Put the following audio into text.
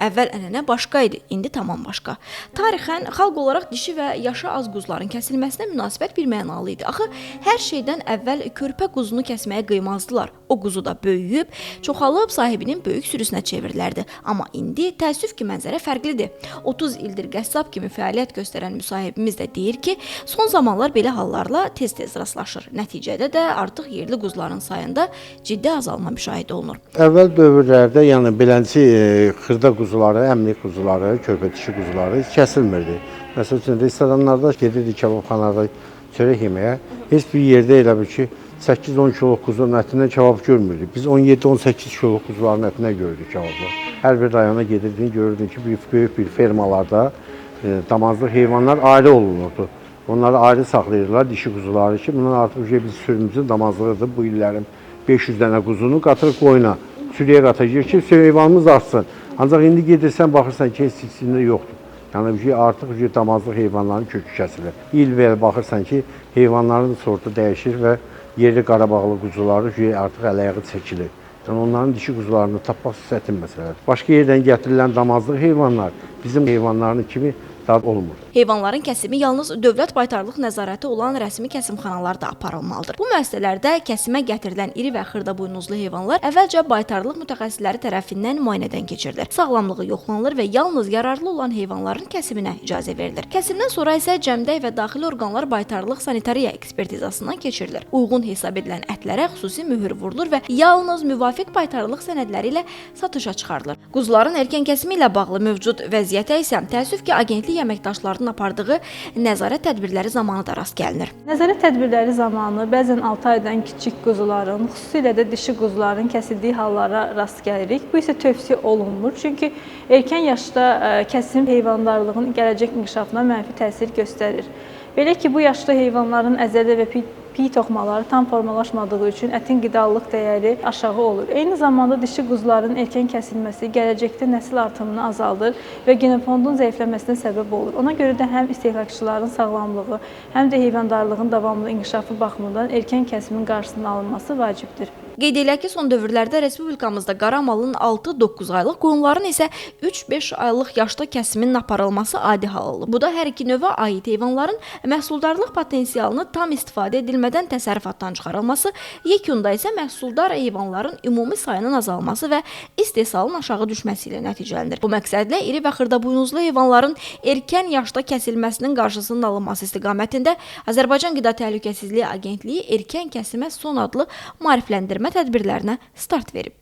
Əvvəl ənənə başqa idi, indi tamam başqa. Tarixən xalq olaraq dişi və yaşı az quzuların kəsilməsinə münasibət bir mənalı idi. Axı hər şeydən əvvəl körpə quzunu kəsməyə qıymazdılar. O quzu da böyüyüb, çoxalıb sahibinin böyük sürüsünə çevrilərdi. Amma indi təəssüf ki, mənzərə fərqlidir. 30 ildir qəssab kimi fəaliyyət göstərən müsahibimiz də deyir ki, son zamanlar belə hallarla tez-tez rastlaşır. Nəticədə də artıq yerli quzuların sayında ciddi azalma müşahidə olunur. Əvvəl dövrlərdə, yəni beləncə xırda quzuları, əmlik quzuları, körpə dişi quzuları heç kəsilmirdi. Məsəl üçün restoranlarda gedirdik, kebabxanalarda çörək yeməyə. Heç bir yerdə elə bir ki 8-10 kiloluq quzunun ətindən kebab görmürdük. Biz 17-18 kiloluq quzuların ətinə gördük kebabı. Hər bir rayona gedirdin, görürdün ki, böyük bir fermalarda damazlıq heyvanlar ayrı olunurdu. Onları ayrı saxlayırlar, dişi quzuları ki, bundan artıq biz sürümümüzün damazlığıdır. Bu illərin 500 dənə quzunu qatırıq qoyuna, sürüyə qatacaq ki, heyvanımız artsın. Ancaq indi gedirsən, baxırsan ki, heç ikisində yoxdur. Yəni artıq damazlıq heyvanların kökü kəsilir. İl və il baxırsan ki, heyvanların sortu dəyişir və yerli Qarabağlı quzuları artıq əl-ayağı çəkilir. Yəni onların dişi quzularını tapmaq çətin məsələdir. Başqa yerdən gətirilən damazlıq heyvanlar bizim heyvanların kimi dad olmur. Heyvanların kəsimi yalnız dövlət baytarlıq nəzarəti olan rəsmi kəsimxanalarda aparılmalıdır. Bu müəssisələrdə kəsimə gətirilən iri və xırdabuynuzlu heyvanlar əvvəlcə baytarlıq mütəxəssisləri tərəfindən müayinədən keçirilir. Sağlamlığı yoxlanılır və yalnız yararlı olan heyvanların kəsiminə icazə verilir. Kəsimdən sonra isə cəmdək və daxili orqanlar baytarlıq sanitariya ekspertizasından keçirilir. Uyğun hesab edilən ətlərə xüsusi möhür vurulur və yalnız müvafiq baytarlıq sənədləri ilə satışa çıxarılır. Quzuların erkən kəsimi ilə bağlı mövcud vəziyyətə isə təəssüf ki, agentlik əməkdaşlarının apardığı nəzarət tədbirləri zamanı da rast gəlinir. Nəzarət tədbirləri zamanı bəzən 6 aydan kiçik quzuların, xüsusilə də dişi quzuların kəsildiyi hallara rast gəlirik. Bu isə tövsiyə olunmur. Çünki erkən yaşda kəsim heyvandarlığın gələcək inkişafına mənfi təsir göstərir. Belə ki, bu yaşda heyvanların əzələ və piy toxumaları tam formalaşmadığı üçün ətin qidalıq dəyəri aşağı olur. Eyni zamanda dişi quzuların erkən kəsilməsi gələcəkdə nəsil artımını azaldır və genofondun zəifləməsinə səbəb olur. Ona görə də həm istehlakçıların sağlamlığı, həm də heyvandarlığın davamlı inkişafı baxımından erkən kəsimin qarşısının alınması vacibdir. Qeyd eləyək ki, son dövrlərdə respublikamızda qara malın 6-9 aylıq, qoyunların isə 3-5 aylıq yaşda kəsimin aparılması adi hal olub. Bu da hər iki növə aid heyvanların məhsuldarlıq potensialını tam istifadə edilmədən təsərrüfatdan çıxarılması, yekunda isə məhsuldar heyvanların ümumi sayının azalması və istehsalın aşağı düşməsi ilə nəticələnir. Bu məqsədlə iri və xırdabuynuzlu heyvanların erkən yaşda kəsilməsinin qarşısının alınması istiqamətində Azərbaycan Qida Təhlükəsizliyi Agentliyi erkən kəsimə son adlı maarifləndirmə tədbirlərinə start verib.